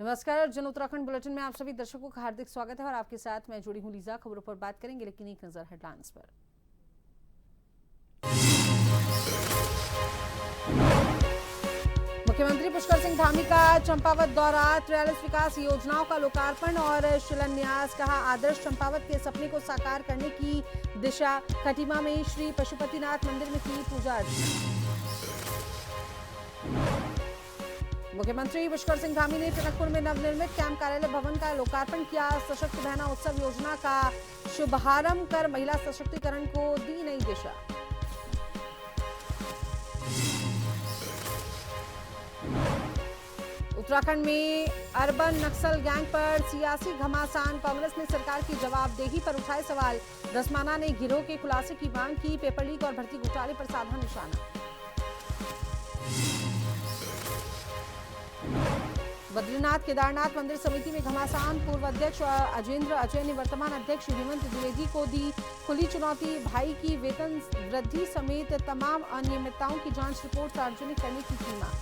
नमस्कार, जन उत्तराखंड बुलेटिन में आप सभी दर्शकों का हार्दिक स्वागत है और आपके साथ मैं जुड़ी हूं लीजा। खबरों पर बात करेंगे, लेकिन एक नजर हेडलाइंस पर। मुख्यमंत्री पुष्कर सिंह धामी का चंपावत दौरा, 43 विकास योजनाओं का लोकार्पण और शिलान्यास। कहा, आदर्श चंपावत के सपने को साकार करने की दिशा। खटीमा में श्री पशुपतिनाथ मंदिर में की पूजा अर्चना। मुख्यमंत्री पुष्कर सिंह धामी ने टनकपुर में नवनिर्मित कैंप कार्यालय भवन का लोकार्पण किया। सशक्त बहना उत्सव योजना का शुभारंभ कर महिला सशक्तिकरण को दी नई दिशा। उत्तराखंड में अर्बन नक्सल गैंग पर सियासी घमासान। कांग्रेस ने सरकार की जवाबदेही पर उठाए सवाल। दसमाना ने गिरोह के खुलासे की मांग की। पेपर लीक और भर्ती घोटाले पर साधा निशाना। बद्रीनाथ केदारनाथ मंदिर समिति में घमासान। पूर्व अध्यक्ष अजेंद्र अजय ने वर्तमान अध्यक्ष हेमंत द्विवेदी को दी खुली चुनौती। भाई की वेतन वृद्धि समेत तमाम अनियमितताओं की जांच रिपोर्ट सार्वजनिक करने की मांग।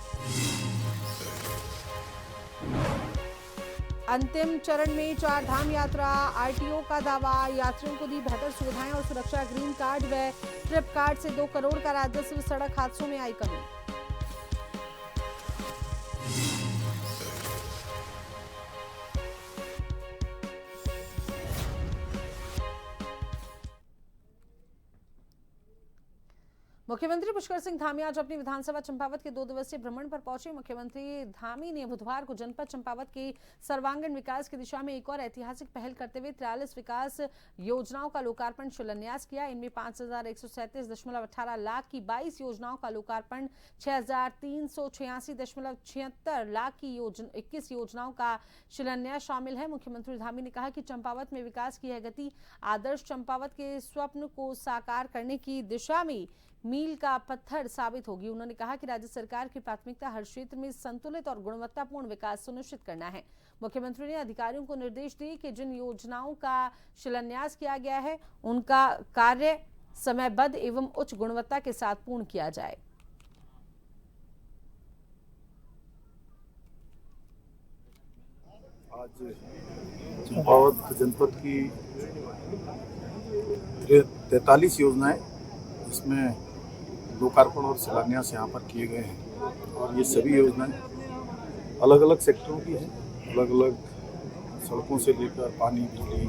अंतिम चरण में 4 धाम यात्रा। आरटीओ का दावा, यात्रियों को दी बेहतर सुविधाएं और सुरक्षा। ग्रीन कार्ड व ट्रिप कार्ड से 2 करोड़ का राजस्व। सड़क हादसों में आई कमी। मुख्यमंत्री पुष्कर सिंह धामी आज अपनी विधानसभा चंपावत के 2 दिवसीय भ्रमण पर पहुंचे। मुख्यमंत्री धामी ने बुधवार को जनपद चंपावत के सर्वांगीण विकास की दिशा में एक और ऐतिहासिक पहल करते हुए 43 विकास योजनाओं का लोकार्पण शिलान्यास किया। इनमें 5,137.18 लाख की 22 योजनाओं का लोकार्पण, 6,386.76 लाख की 21 योजनाओं का शिलान्यास शामिल है। मुख्यमंत्री धामी ने कहा कि चंपावत में विकास की यह गति आदर्श चंपावत के स्वप्न को साकार करने की दिशा में मील का पत्थर साबित होगी। उन्होंने कहा कि राज्य सरकार की प्राथमिकता हर क्षेत्र में संतुलित और गुणवत्तापूर्ण विकास सुनिश्चित करना है। मुख्यमंत्री ने अधिकारियों को निर्देश दिए कि जिन योजनाओं का शिलान्यास किया गया है उनका कार्य समयबद्ध एवं उच्च गुणवत्ता के साथ पूर्ण किया जाए। आज चंपावत जनपद की 43 योजनाएं, इसमें लोकार्पण और शिलान्यास यहाँ पर किए गए हैं और ये सभी योजनाएं अलग अलग सेक्टरों की हैं। अलग अलग सड़कों से लेकर पानी, बिजली,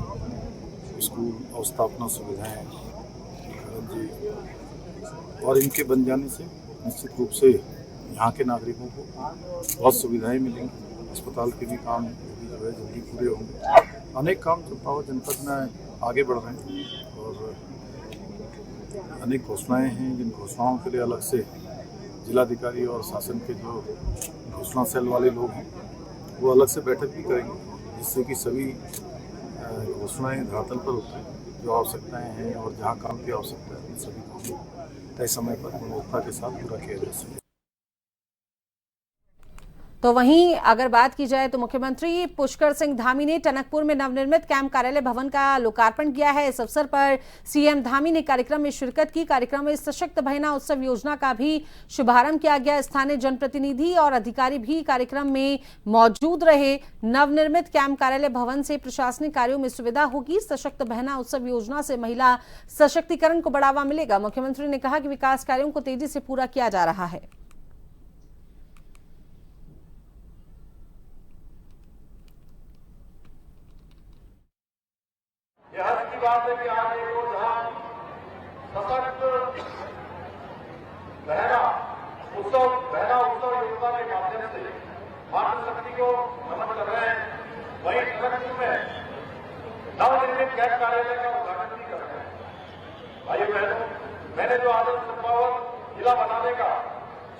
स्कूल, अवस्थापना सुविधाएं, और इनके बन जाने से निश्चित रूप से यहाँ के नागरिकों को बहुत सुविधाएं मिलेंगी। अस्पताल के भी काम जो है जल्दी पूरे होंगे। अनेक काम चंपावत जनपद में आगे बढ़ रहे हैं और अनेक घोषणाएं हैं, जिन घोषणाओं के लिए अलग से जिलाधिकारी और शासन के जो घोषणा सेल वाले लोग हैं वो अलग से बैठक भी करेंगे, जिससे कि सभी घोषणाएं धरातल पर उतरें। जो आवश्यकताएं हैं और जहां काम की आवश्यकता है उन सभी कामों को तय समय पर गुणवत्ता के साथ पूरा किया जा सके। तो वहीं अगर बात की जाए तो मुख्यमंत्री पुष्कर सिंह धामी ने टनकपुर में नवनिर्मित कैंप कार्यालय भवन का लोकार्पण किया है। इस अवसर पर सीएम धामी ने कार्यक्रम में शिरकत की। कार्यक्रम में सशक्त बहना उत्सव योजना का भी शुभारंभ किया गया। स्थानीय जनप्रतिनिधि और अधिकारी भी कार्यक्रम में मौजूद रहे। नवनिर्मित कैंप कार्यालय भवन से प्रशासनिक कार्यों में सुविधा होगी। सशक्त बहना उत्सव योजना से महिला सशक्तिकरण को बढ़ावा मिलेगा। मुख्यमंत्री ने कहा कि विकास कार्यों को तेजी से पूरा किया जा रहा है। हर्ष की बात है कि आज एक और धाम सशक्त बहना उत्सव योजना के माध्यम से मातृशक्ति को नमन कर रहे हैं। वहीं टनकपुर में नवनिर्मित कैंप कार्यालय का उद्घाटन भी कर रहे हैं। भाइयों बहनों, मैंने जो आदर्श चंपावत जिला बनाने का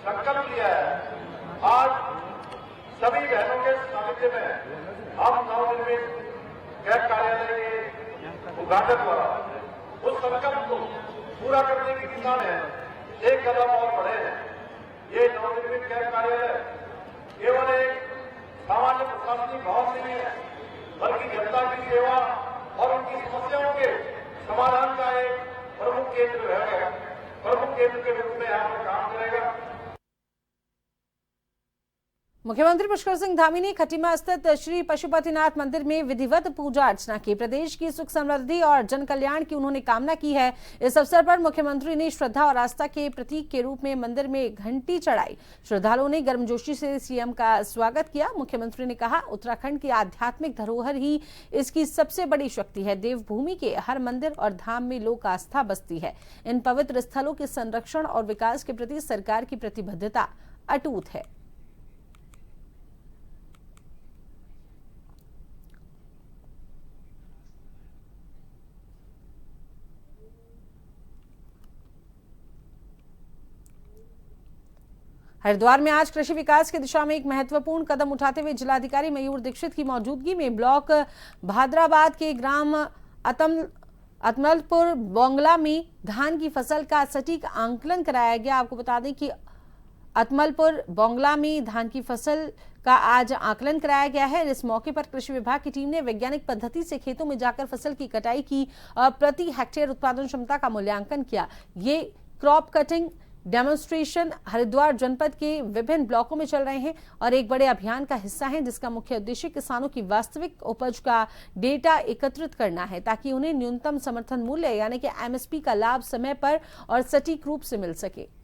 संकल्प लिया है, आज सभी बहनों के सानिध्य में हम नवनिर्मित कैंप कार्यालय के उद्घाटन द्वारा उस संकल्प को पूरा करने की दिशा में एक कदम और बढ़े हैं। ये नवनिर्मित कैंप कार्यालय केवल एक सामान्य प्रशासनिक भवन नहीं है, बल्कि जनता की सेवा और उनकी समस्याओं के समाधान का एक प्रमुख केंद्र रहेगा, प्रमुख केंद्र के रूप में यहाँ पर काम करेगा। मुख्यमंत्री पुष्कर सिंह धामी ने खटीमा स्थित श्री पशुपतिनाथ मंदिर में विधिवत पूजा अर्चना की। प्रदेश की सुख समृद्धि और जन कल्याण की उन्होंने कामना की है। इस अवसर पर मुख्यमंत्री ने श्रद्धा और आस्था के प्रतीक के रूप में मंदिर में घंटी चढ़ाई। श्रद्धालुओं ने गर्मजोशी से सीएम का स्वागत किया। मुख्यमंत्री ने कहा, उत्तराखंड की आध्यात्मिक धरोहर ही इसकी सबसे बड़ी शक्ति है। देवभूमि के हर मंदिर और धाम में लोक आस्था बसती है। इन पवित्र स्थलों के संरक्षण और विकास के प्रति सरकार की प्रतिबद्धता अटूट है। हरिद्वार में आज कृषि विकास की दिशा में एक महत्वपूर्ण कदम उठाते हुए जिलाधिकारी मयूर दीक्षित की मौजूदगी में ब्लॉक भाद्राबाद के ग्राम अतमलपुर बोंगला में धान की फसल का सटीक आंकलन कराया गया। आपको बता दें कि अतमलपुर बोंगला में धान की फसल का आज आकलन कराया गया है। इस मौके पर कृषि विभाग की टीम ने वैज्ञानिक पद्धति से खेतों में जाकर फसल की कटाई की, प्रति हेक्टेयर उत्पादन क्षमता का मूल्यांकन किया। ये क्रॉप कटिंग डेमोन्स्ट्रेशन हरिद्वार जनपद के विभिन्न ब्लॉकों में चल रहे हैं और एक बड़े अभियान का हिस्सा है, जिसका मुख्य उद्देश्य किसानों की वास्तविक उपज का डेटा एकत्रित करना है, ताकि उन्हें न्यूनतम समर्थन मूल्य यानी कि एमएसपी का लाभ समय पर और सटीक रूप से मिल सके।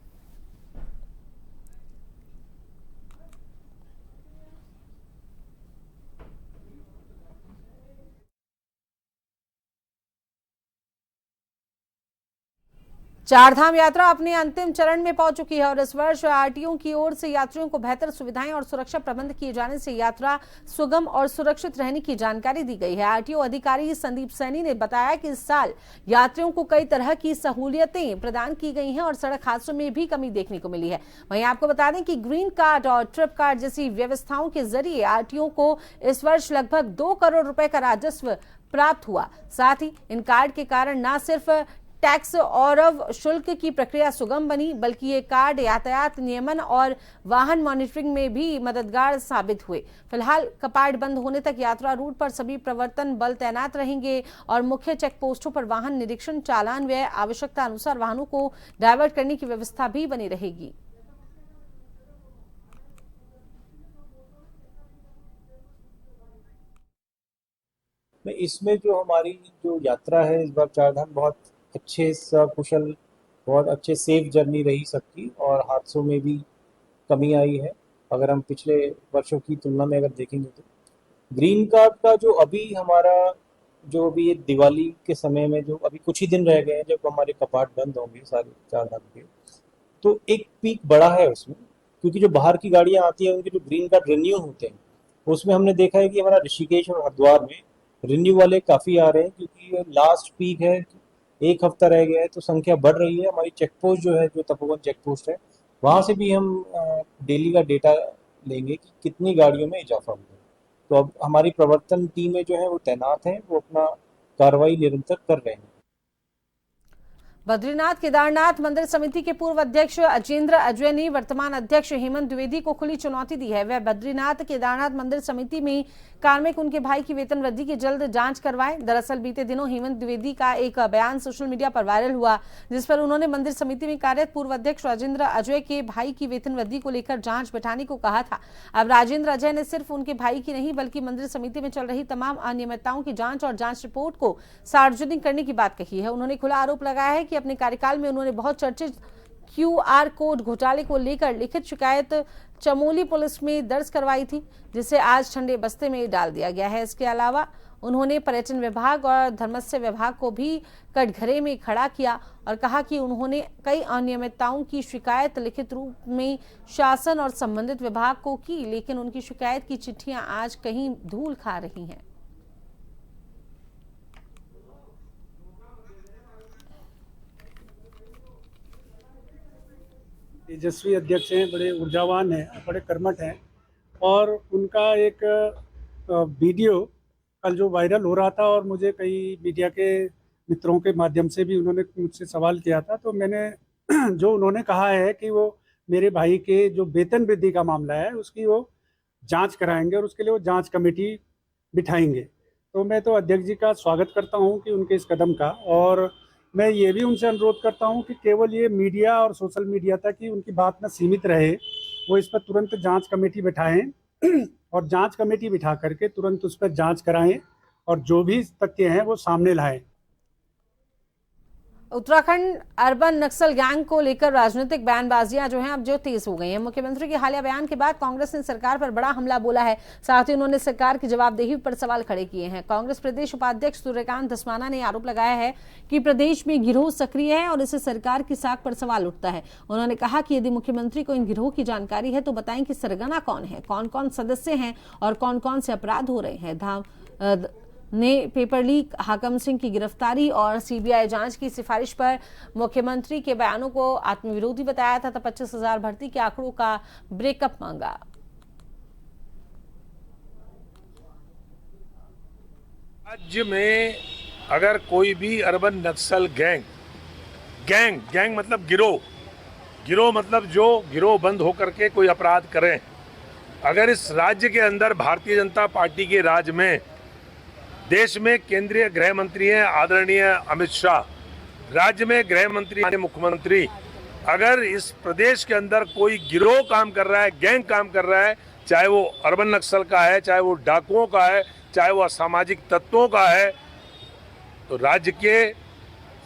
चारधाम यात्रा अपने अंतिम चरण में पहुंच चुकी है और इस वर्ष आरटीओ की ओर से यात्रियों को बेहतर सुविधाएं और सुरक्षा प्रबंध किए जाने से यात्रा सुगम और सुरक्षित रहने की जानकारी दी गई है। आरटीओ अधिकारी संदीप सैनी ने बताया कि इस साल यात्रियों को कई तरह की सहूलियतें प्रदान की गई हैं और सड़क हादसों में भी कमी देखने को मिली है। वहीं आपको बता दें कि ग्रीन कार्ड और ट्रिप कार्ड जैसी व्यवस्थाओं के जरिए आरटीओ को इस वर्ष लगभग 2 करोड़ रुपए का राजस्व प्राप्त हुआ। साथ ही इन कार्ड के कारण न सिर्फ टैक्स और शुल्क की प्रक्रिया सुगम बनी, बल्कि ये कार्ड यातायात नियमन और वाहन मॉनिटरिंग में भी मददगार साबित हुए। फिलहाल कपाट बंद होने तक यात्रा रूट पर सभी प्रवर्तन बल तैनात रहेंगे और मुख्य चेक पोस्टों पर वाहन निरीक्षण, चालान व आवश्यकता अनुसार वाहनों को डायवर्ट करने की व्यवस्था भी बनी रहेगी। इसमें जो हमारी जो यात्रा है इस बार चारधाम बहुत अच्छे सकुशल, बहुत अच्छे सेफ जर्नी रही सबकी और हादसों में भी कमी आई है। अगर हम पिछले वर्षों की तुलना में अगर देखेंगे तो ग्रीन कार्ड का जो अभी हमारा जो अभी ये दिवाली के समय में जो अभी कुछ ही दिन रह गए हैं जब हमारे कपाट बंद होंगे सारे चारधाम के, तो एक पीक बड़ा है उसमें, क्योंकि जो बाहर की गाड़ियाँ आती हैं उनके जो ग्रीन कार्ड रिन्यू होते हैं उसमें हमने देखा है कि हमारा ऋषिकेश और हरिद्वार में रिन्यू वाले काफ़ी आ रहे हैं, क्योंकि लास्ट पीक है, 1 हफ्ता रह गया है तो संख्या बढ़ रही है। हमारी चेक पोस्ट जो है, जो तपोवन चेक पोस्ट है, वहाँ से भी हम डेली का डेटा लेंगे कि कितनी गाड़ियों में इजाफा हुआ है। तो अब हमारी प्रवर्तन टीमें जो है वो तैनात हैं, वो अपना कार्रवाई निरंतर कर रहे हैं। बद्रीनाथ केदारनाथ मंदिर समिति के पूर्व अध्यक्ष अजेंद्र अजय ने वर्तमान अध्यक्ष हेमंत द्विवेदी को खुली चुनौती दी है। वह बद्रीनाथ केदारनाथ मंदिर समिति में कार्मिक उनके भाई की वेतन वृद्धि की जल्द जांच करवाएं। दरअसल बीते दिनों हेमंत द्विवेदी का एक बयान सोशल मीडिया पर वायरल हुआ, जिस पर उन्होंने मंदिर समिति में कार्यरत पूर्व अध्यक्ष राजेंद्र अजय के भाई की वेतन वृद्धि को लेकर जांच बैठाने को कहा था। अब राजेंद्र अजय ने सिर्फ उनके भाई की नहीं बल्कि मंदिर समिति में चल रही तमाम अनियमितताओं की जांच और जांच रिपोर्ट को सार्वजनिक करने की बात कही है। उन्होंने खुला आरोप लगाया है कि अपने कार्यकाल में उन्होंने बहुत चर्चित क्यूआर कोड घोटाले को लेकर लिखित शिकायत चमोली पुलिस में दर्ज करवाई थी, जिसे आज ठंडे बस्ते में डाल दिया गया है। इसके अलावा उन्होंने पर्यटन विभाग और धर्मस्य विभाग को भी कटघरे में खड़ा किया और कहा कि उन्होंने कई अनियमितताओं की शिकायत लिखित रूप में शासन और संबंधित विभाग को की, लेकिन उनकी शिकायत की चिट्ठियां आज कहीं धूल खा रही हैं। तेजस्वी अध्यक्ष हैं, बड़े ऊर्जावान हैं, बड़े कर्मठ हैं और उनका एक वीडियो कल जो वायरल हो रहा था और मुझे कई मीडिया के मित्रों के माध्यम से भी उन्होंने मुझसे सवाल किया था, तो मैंने जो उन्होंने कहा है कि वो मेरे भाई के जो वेतन वृद्धि का मामला है उसकी वो जांच कराएंगे और उसके लिए वो जांच कमेटी बिठाएंगे। तो मैं तो अध्यक्ष जी का स्वागत करता हूं कि उनके इस कदम का, और मैं ये भी उनसे अनुरोध करता हूं कि केवल ये मीडिया और सोशल मीडिया तक ही उनकी बात न सीमित रहे, वो इस पर तुरंत जांच कमेटी बैठाएं और जांच कमेटी बिठा करके तुरंत उस पर जांच कराएं और जो भी तथ्य हैं वो सामने लाएं। उत्तराखंड अर्बन नक्सल गैंग को लेकर राजनीतिक बयानबाजियां जो हैं अब जो तेज हो गई हैं। मुख्यमंत्री के हालिया बयान के बाद कांग्रेस ने सरकार पर बड़ा हमला बोला है। साथ ही उन्होंने सरकार की जवाबदेही पर सवाल खड़े किए हैं। कांग्रेस प्रदेश उपाध्यक्ष सूर्यकांत धस्माना ने आरोप लगाया है कि प्रदेश में गिरोह सक्रिय है और इससे सरकार की साख पर सवाल उठता है। उन्होंने कहा कि यदि मुख्यमंत्री को इन गिरोह की जानकारी है तो बताएं कि सरगना कौन है, कौन कौन सदस्य हैं और कौन कौन से अपराध हो रहे हैं। ने पेपर लीक, हाकम सिंह की गिरफ्तारी और सीबीआई जांच की सिफारिश पर मुख्यमंत्री के बयानों को आत्मविरोधी बताया था। 25,000 भर्ती के आंकड़ों का ब्रेकअप मांगा। राज्य में अगर कोई भी अर्बन नक्सल गैंग मतलब गिरोह मतलब जो गिरोह बंद होकर के कोई अपराध करें, अगर इस राज्य के अंदर भारतीय जनता पार्टी के राज में देश में केंद्रीय गृह मंत्री हैं आदरणीय अमित शाह, राज्य में गृह मंत्री माननीय मुख्यमंत्री, अगर इस प्रदेश के अंदर कोई गिरोह काम कर रहा है, गैंग काम कर रहा है, चाहे वो अर्बन नक्सल का है, चाहे वो डाकुओं का है, चाहे वो असामाजिक तत्वों का है, तो राज्य के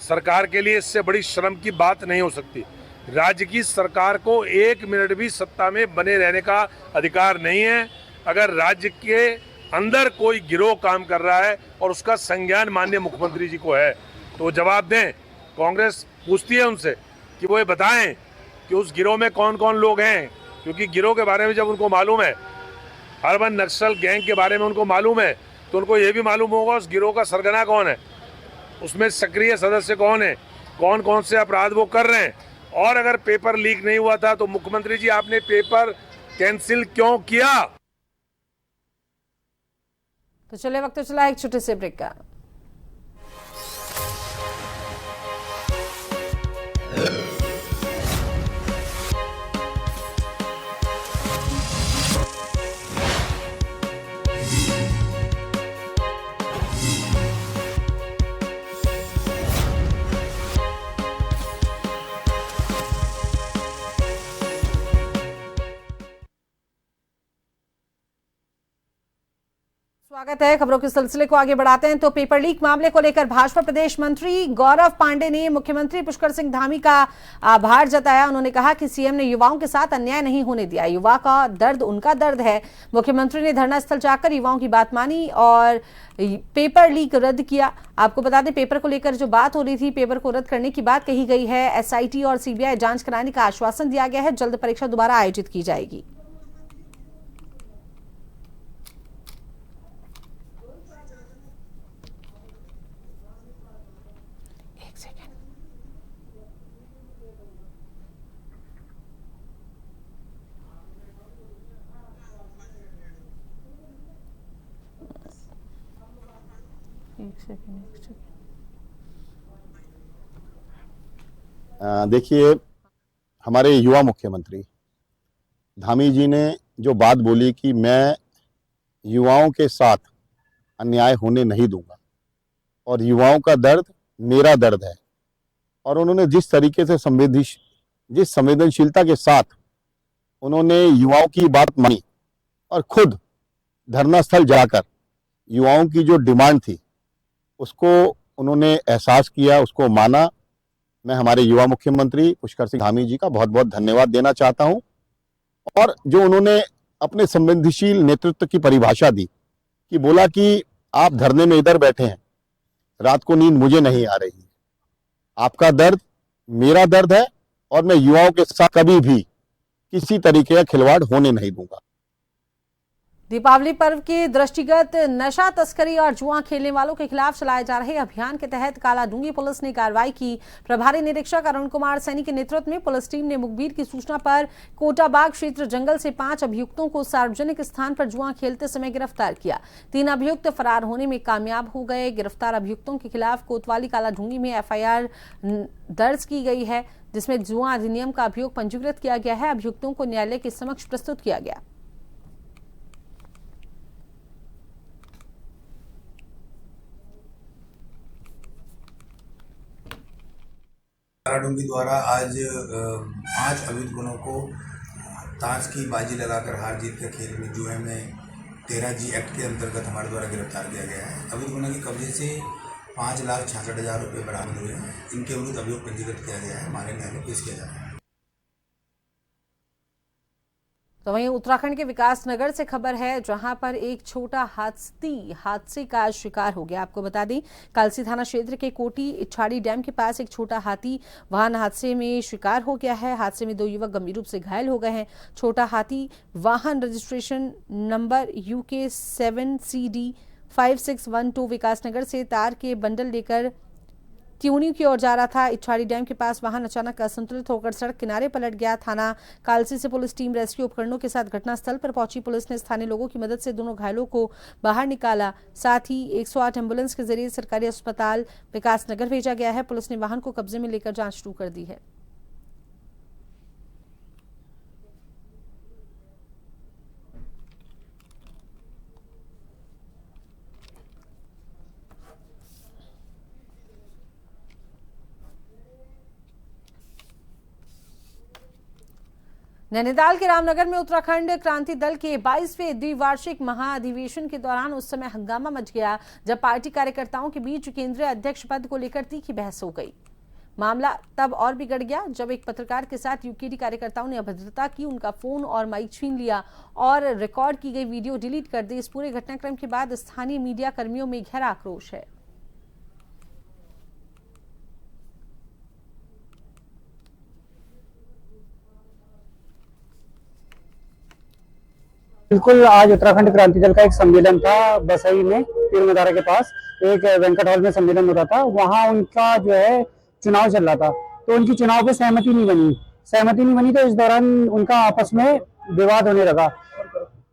सरकार के लिए इससे बड़ी शर्म की बात नहीं हो सकती। राज्य की सरकार को 1 मिनट भी सत्ता में बने रहने का अधिकार नहीं है। अगर राज्य के अंदर कोई गिरोह काम कर रहा है और उसका संज्ञान माननीय मुख्यमंत्री जी को है तो वो जवाब दें। कांग्रेस पूछती है उनसे कि वो ये बताएं कि उस गिरोह में कौन कौन लोग हैं, क्योंकि गिरोह के बारे में जब उनको मालूम है, अर्बन नक्सल गैंग के बारे में उनको मालूम है, तो उनको ये भी मालूम होगा उस गिरोह का सरगना कौन है, उसमें सक्रिय सदस्य कौन है, कौन कौन से अपराध वो कर रहे हैं। और अगर पेपर लीक नहीं हुआ था तो मुख्यमंत्री जी आपने पेपर कैंसिल क्यों किया? तो चले वक्त चला एक छोटे से ब्रेक का। स्वागत है। खबरों के सिलसिले को आगे बढ़ाते हैं तो पेपर लीक मामले को लेकर भाजपा प्रदेश मंत्री गौरव पांडे ने मुख्यमंत्री पुष्कर सिंह धामी का आभार जताया। उन्होंने कहा कि सीएम ने युवाओं के साथ अन्याय नहीं होने दिया, युवा का दर्द उनका दर्द है। मुख्यमंत्री ने धरना स्थल जाकर युवाओं की बात मानी और पेपर लीक रद्द किया। आपको बता दें, पेपर को लेकर जो बात हो रही थी, पेपर को रद्द करने की बात कही गई है। एसआईटी और सीबीआई जांच कराने का आश्वासन दिया गया है। जल्द परीक्षा दोबारा आयोजित की जाएगी। देखिए, हमारे युवा मुख्यमंत्री धामी जी ने जो बात बोली कि मैं युवाओं के साथ अन्याय होने नहीं दूंगा और युवाओं का दर्द मेरा दर्द है, और उन्होंने जिस तरीके से जिस संवेदनशीलता के साथ उन्होंने युवाओं की बात मानी और खुद धरना स्थल जाकर युवाओं की जो डिमांड थी उसको उन्होंने एहसास किया, उसको माना। मैं हमारे युवा मुख्यमंत्री पुष्कर सिंह धामी जी का बहुत बहुत धन्यवाद देना चाहता हूं। और जो उन्होंने अपने संवेदनशील नेतृत्व की परिभाषा दी कि बोला कि आप धरने में इधर बैठे हैं, रात को नींद मुझे नहीं आ रही, आपका दर्द मेरा दर्द है और मैं युवाओं के साथ कभी भी किसी तरीके का खिलवाड़ होने नहीं दूंगा। दीपावली पर्व के दृष्टिगत नशा तस्करी और जुआ खेलने वालों के खिलाफ चलाए जा रहे अभियान के तहत कालाडूंगी पुलिस ने कार्रवाई की। प्रभारी निरीक्षक अरुण कुमार सैनी के नेतृत्व में पुलिस टीम ने मुखबिर की सूचना पर कोटाबाग क्षेत्र जंगल से 5 अभियुक्तों को सार्वजनिक स्थान पर जुआ खेलते समय गिरफ्तार किया। 3 अभियुक्त फरार होने में कामयाब हो गए। गिरफ्तार अभियुक्तों के खिलाफ कोतवाली कालाडूंगी में FIR दर्ज की गई है, जिसमें जुआ अधिनियम का अभियोग पंजीकृत किया गया है। अभियुक्तों को न्यायालय के समक्ष प्रस्तुत किया गया। कालाडूंगी द्वारा आज 5 अभियुक्तों को ताश की बाजी लगाकर हार जीत के खेल में जुए में 13G एक्ट के अंतर्गत हमारे द्वारा गिरफ्तार किया गया है। अभियुक्त के कब्जे से 5,66,000 रुपये बरामद हुए हैं। इनके विरुद्ध अभियोग पंजीकृत किया गया है, माननीय न्यायालय में पेश किया जा रहा है। तो वहीं उत्तराखंड के विकासनगर से खबर है, जहां पर एक छोटा हाथी हादसे का शिकार हो गया। आपको बता दें, कालसी थाना क्षेत्र के कोटी इच्छाड़ी डैम के पास एक छोटा हाथी वाहन हादसे में शिकार हो गया है। हादसे में 2 युवक गंभीर रूप से घायल हो गए हैं। छोटा हाथी वाहन registration number UK 7CD 5612 Vikasnagar से तार के बंडल लेकर त्यूनी की ओर जा रहा था। इच्छाड़ी डैम के पास वाहन अचानक असंतुलित होकर सड़क किनारे पलट गया। थाना कालसी से पुलिस टीम रेस्क्यू उपकरणों के साथ घटनास्थल पर पहुंची। पुलिस ने स्थानीय लोगों की मदद से दोनों घायलों को बाहर निकाला। साथ ही 108 एम्बुलेंस के जरिए सरकारी अस्पताल विकासनगर भेजा गया है। पुलिस ने वाहन को कब्जे में लेकर जांच शुरू कर दी है। नैनीताल के रामनगर में उत्तराखंड क्रांति दल के 22वें द्विवार्षिक महाअधिवेशन के दौरान उस समय हंगामा मच गया, जब पार्टी कार्यकर्ताओं के बीच केंद्रीय अध्यक्ष पद को लेकर तीखी बहस हो गई। मामला तब और बिगड़ गया जब एक पत्रकार के साथ यूकेडी कार्यकर्ताओं ने अभद्रता की, उनका फोन और माइक छीन लिया और रिकॉर्ड की गई वीडियो डिलीट कर दी। इस पूरे घटनाक्रम के बाद स्थानीय मीडिया कर्मियों में गहरा आक्रोश है। बिल्कुल, आज उत्तराखंड क्रांति दल का एक सम्मेलन था बसई में, पीर मदारा के पास एक वेंकट हॉल में सम्मेलन हो रहा था। वहां उनका जो है चुनाव चल रहा था, तो उनकी चुनाव पे सहमति नहीं बनी, तो इस दौरान उनका आपस में विवाद होने लगा।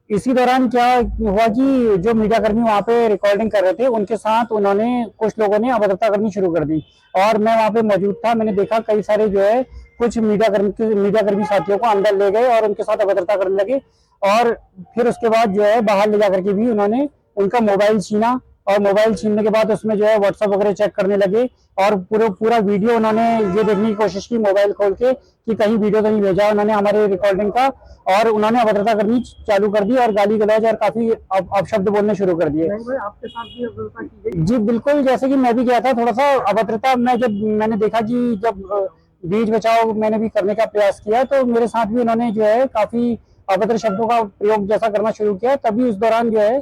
इसी दौरान क्या हुआ कि जो मीडिया कर्मी वहाँ पे रिकॉर्डिंग कर रहे थे, उनके साथ उन्होंने कुछ लोगों ने अभद्रता करनी शुरू कर दी और मैं वहाँ पे मौजूद था। मैंने देखा कई सारे जो है कुछ मीडिया कर्मी साथियों को अंदर ले गए और उनके साथ अभद्रता करने लगे और फिर उसके बाद जो है बाहर ले जाकर के भी उन्होंने उनका मोबाइल छीना और मोबाइल छीनने के बाद उसमें जो है व्हाट्सएप वगैरह चेक करने लगे और पूरा वीडियो उन्होंने ये देखने की कोशिश की मोबाइल खोल के कि कहीं वीडियो तो नहीं भेजा उन्होंने हमारे रिकॉर्डिंग का, और उन्होंने अभद्रता करनी चालू कर दी और गाली गलौज और काफी अपशब्द बोलने शुरू कर दिए। आपके साथ भी अभद्रता की गई? जी बिल्कुल, जैसे कि मैं भी गया था, थोड़ा सा अभद्रता मैंने देखा कि जब बीच बचाव मैंने भी करने का प्रयास किया तो मेरे साथ भी उन्होंने जो है काफी अभद्र शब्दों का प्रयोग जैसा करना शुरू किया। तभी उस दौरान जो है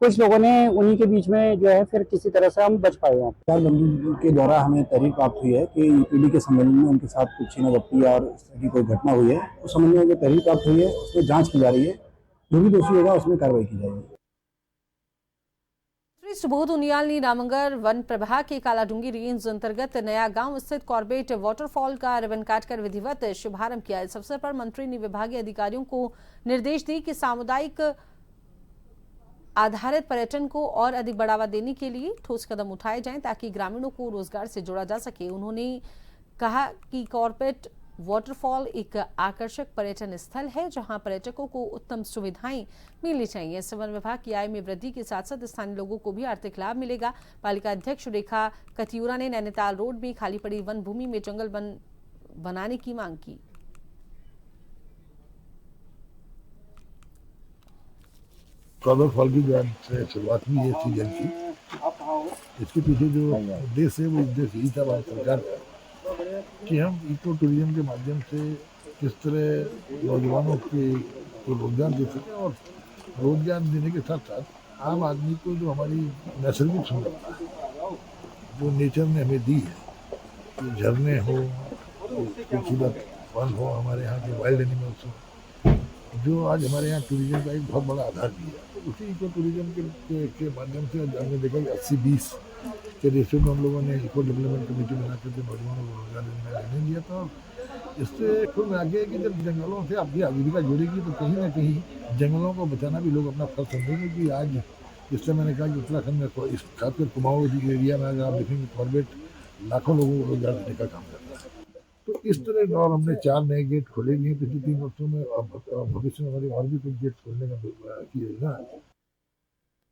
कुछ लोगों ने उन्हीं के बीच में जो है फिर किसी तरह से हम बच पाए। बंदी के द्वारा हमें तहरीर प्राप्त हुई है कि यूपीडी के सम्मेलन में उनके साथ कुछ छीना-झपटी और इस तरह की कोई घटना हुई है। उस संबंध में जो तहरीर प्राप्त हुई है उसमें जांच की जा रही है, जो भी दोषी होगा उसमें कार्रवाई की जाएगी। सुबोध उनियाल ने रामनगर वन प्रभाग के कालाडूंगी रेंज अंतर्गत नया गांव स्थित कॉर्बेट वाटरफॉल का रिबन काटकर विधिवत शुभारंभ किया। इस अवसर पर मंत्री ने विभागीय अधिकारियों को निर्देश दिए कि सामुदायिक आधारित पर्यटन को और अधिक बढ़ावा देने के लिए ठोस कदम उठाए जाएं ताकि ग्रामीणों को रोजगार से जोड़ा जा सके। उन्होंने कहा कि कॉर्बेट वाटरफॉल एक आकर्षक पर्यटन स्थल है जहां पर्यटकों को उत्तम सुविधाएं मिलनी चाहिए। इससे वन विभाग की आय में वृद्धि के साथ साथ स्थानीय लोगों को भी आर्थिक लाभ मिलेगा। पालिका अध्यक्ष रेखा कथियूरा ने नैनीताल रोड में खाली पड़ी वन भूमि में जंगल वन बनाने की मांग की। कॉर्बेट फॉल की जो शुरुआत हुई है सीजन की, इसके पीछे जो उद्देश्य है वो उद्देश्य यही था भारत सरकार का कि हम इको टूरिज्म के माध्यम से किस तरह नौजवानों को रोजगार दे सकें और रोजगार देने के साथ साथ आम आदमी को जो हमारी नैसर्गिक सुंदरता है जो नेचर ने हमें दी है, तो झरने हो, खूबसूरत वन हो, हमारे यहाँ के वाइल्ड एनिमल्स हो, जो आज हमारे यहाँ टूरिज्म का एक बहुत बड़ा आधार भी है। तो उसी इको टूरिज्म के माध्यम से हमने देखा कि 80-20 के रेशो में हम लोगों ने इको डेवलपमेंट कमेटी बना करके नौजवानों को रोजगार देने का निर्णय लिया था। इससे खुद में आगे कि जब जंगलों से आपकी आजीविका जुड़ेगी तो कहीं ना कहीं जंगलों को बचाना भी लोग अपना फर्ज समझेंगे। कि आज जिससे मैंने कहा कि उत्तराखंड में खासकर कुमाऊं एरिया में अगर आप देखेंगे कॉर्बेट लाखों लोगों को रोजगार देने का काम कर रहा है। तो इस तरह और हमने 4 नए गेट खोले भी हैं पिछले 3 वर्षों में और भविष्य में हमारे और भी कुछ गेट खोलने का की योजना है।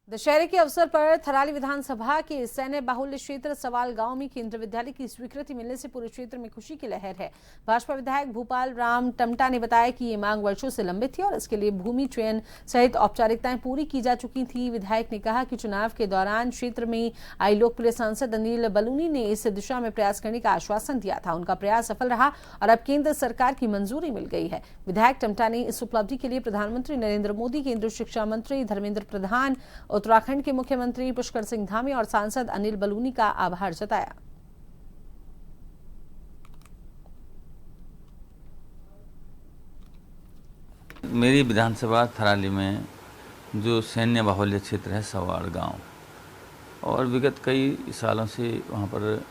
दशहरे के अवसर पर थराली विधानसभा के सैन्य बाहुल्य क्षेत्र सवाल गांव में केंद्रीय विद्यालय की स्वीकृति मिलने से पूरे क्षेत्र में खुशी की लहर है। भाजपा विधायक भूपाल राम टमटा ने बताया कि ये मांग वर्षों से लंबित थी और इसके लिए भूमि चयन सहित औपचारिकताएं पूरी की जा चुकी थी। विधायक ने कहा कि चुनाव के दौरान क्षेत्र में आई लोकप्रिय सांसद अनिल बलूनी ने इस दिशा में प्रयास करने का आश्वासन दिया था। उनका प्रयास सफल रहा और अब केंद्र सरकार की मंजूरी मिल गई है। विधायक टमटा ने इस उपलब्धि के लिए प्रधानमंत्री नरेंद्र मोदी, केंद्रीय शिक्षा मंत्री धर्मेंद्र प्रधान, उत्तराखंड के मुख्यमंत्री पुष्कर सिंह धामी और सांसद अनिल बलूनी का आभार जताया। मेरी विधानसभा थराली में जो सैन्य बाहुल्य क्षेत्र है सवाड़ गांव, और विगत कई सालों से वहां पर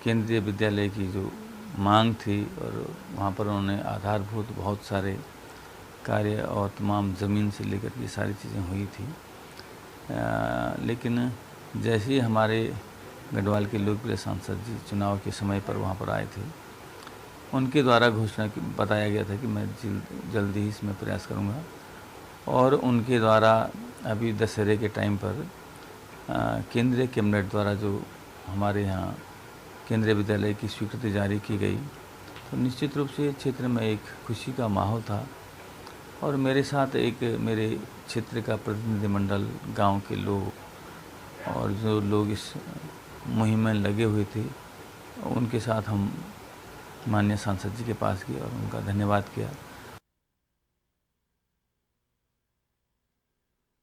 केंद्रीय विद्यालय की जो मांग थी और वहां पर उन्होंने आधारभूत बहुत सारे कार्य और तमाम ज़मीन से लेकर के सारी चीज़ें हुई थी। लेकिन जैसे ही हमारे गढ़वाल के लोकप्रिय सांसद जी चुनाव के समय पर वहाँ पर आए थे, उनके द्वारा घोषणा बताया गया था कि मैं जल्दी ही इसमें प्रयास करूँगा, और उनके द्वारा अभी दशहरे के टाइम पर केंद्रीय कैबिनेट द्वारा जो हमारे यहाँ केंद्रीय विद्यालय की स्वीकृति जारी की गई, तो निश्चित रूप से क्षेत्र में एक खुशी का माहौल था। और मेरे साथ एक मेरे क्षेत्र का प्रतिनिधिमंडल, गांव के लोग और जो लोग इस मुहिम में लगे हुए थे, उनके साथ हम माननीय सांसद जी के पास गए और उनका धन्यवाद किया।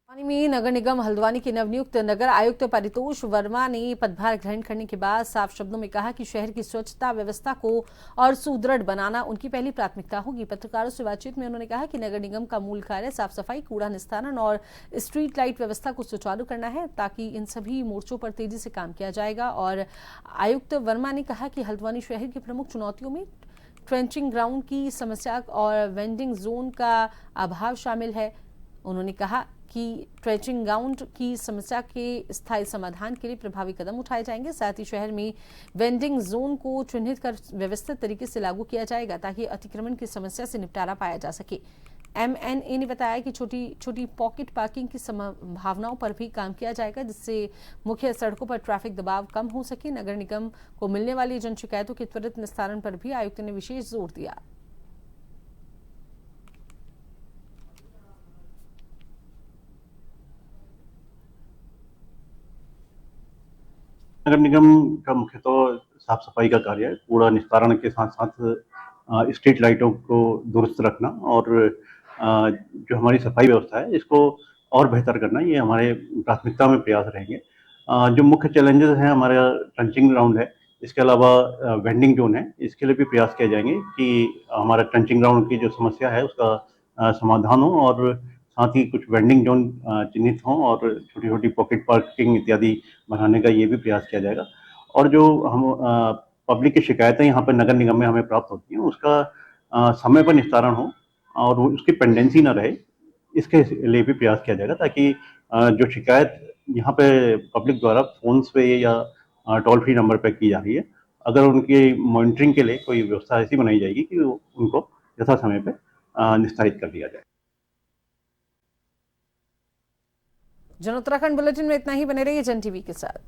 में नगर निगम हल्द्वानी के नवनियुक्त नगर आयुक्त परितोष वर्मा ने पदभार ग्रहण करने के बाद साफ शब्दों में कहा कि शहर की स्वच्छता व्यवस्था को और सुदृढ़ बनाना उनकी पहली प्राथमिकता होगी। पत्रकारों से बातचीत में उन्होंने कहा कि नगर निगम का मूल कार्य साफ सफाई, कूड़ा निस्तारण और स्ट्रीट लाइट व्यवस्था को सुचारू करना है, ताकि इन सभी मोर्चों पर तेजी से काम किया जाएगा। और आयुक्त वर्मा ने कहा कि हल्द्वानी शहर की प्रमुख चुनौतियों में ट्रेंचिंग ग्राउंड की समस्या और वेंडिंग जोन का अभाव शामिल है। उन्होंने कहा कि ट्रेंचिंग ग्राउंड की समस्या के स्थायी समाधान के लिए प्रभावी कदम उठाए जाएंगे। साथ ही शहर में वेंडिंग जोन को चिन्हित कर व्यवस्थित तरीके से लागू किया जाएगा, ताकि अतिक्रमण की समस्या से निपटारा पाया जा सके। MNA ने बताया कि छोटी छोटी पॉकेट पार्किंग की संभावनाओं पर भी काम किया जाएगा, जिससे मुख्य सड़कों पर ट्रैफिक दबाव कम हो सके। नगर निगम को मिलने वाली जन शिकायतों के त्वरित निस्तारण पर भी आयुक्त ने विशेष जोर दिया। नगर निगम का मुख्यतः साफ सफाई का कार्य है। कूड़ा निस्तारण के साथ साथ स्ट्रीट लाइटों को दुरुस्त रखना और जो हमारी सफाई व्यवस्था है इसको और बेहतर करना, ये हमारे प्राथमिकता में प्रयास रहेंगे। जो मुख्य चैलेंजेस हैं, हमारा ट्रंचिंग ग्राउंड है, इसके अलावा वेंडिंग जोन है, इसके लिए भी प्रयास किए जाएंगे कि हमारा ट्रंचिंग ग्राउंड की जो समस्या है उसका समाधान हो, और साथ ही कुछ वेंडिंग जोन चिन्हित हों और छोटी छोटी पॉकेट पार्किंग इत्यादि बनाने का ये भी प्रयास किया जाएगा। और जो हम पब्लिक की शिकायतें यहाँ पर नगर निगम में हमें प्राप्त होती हैं उसका समय पर निस्तारण हो और उसकी पेंडेंसी ना रहे, इसके लिए भी प्रयास किया जाएगा, ताकि जो शिकायत यहाँ पे पब्लिक द्वारा फोन्स पे या टोल फ्री नंबर पे की जा रही है, अगर उनकी मॉनिटरिंग के लिए कोई व्यवस्था ऐसी बनाई जाएगी कि उनको यथा समय पे निस्तारित कर दिया जाए। जन उत्तराखंड बुलेटिन में इतना ही। बने रहिए जन टीवी के साथ।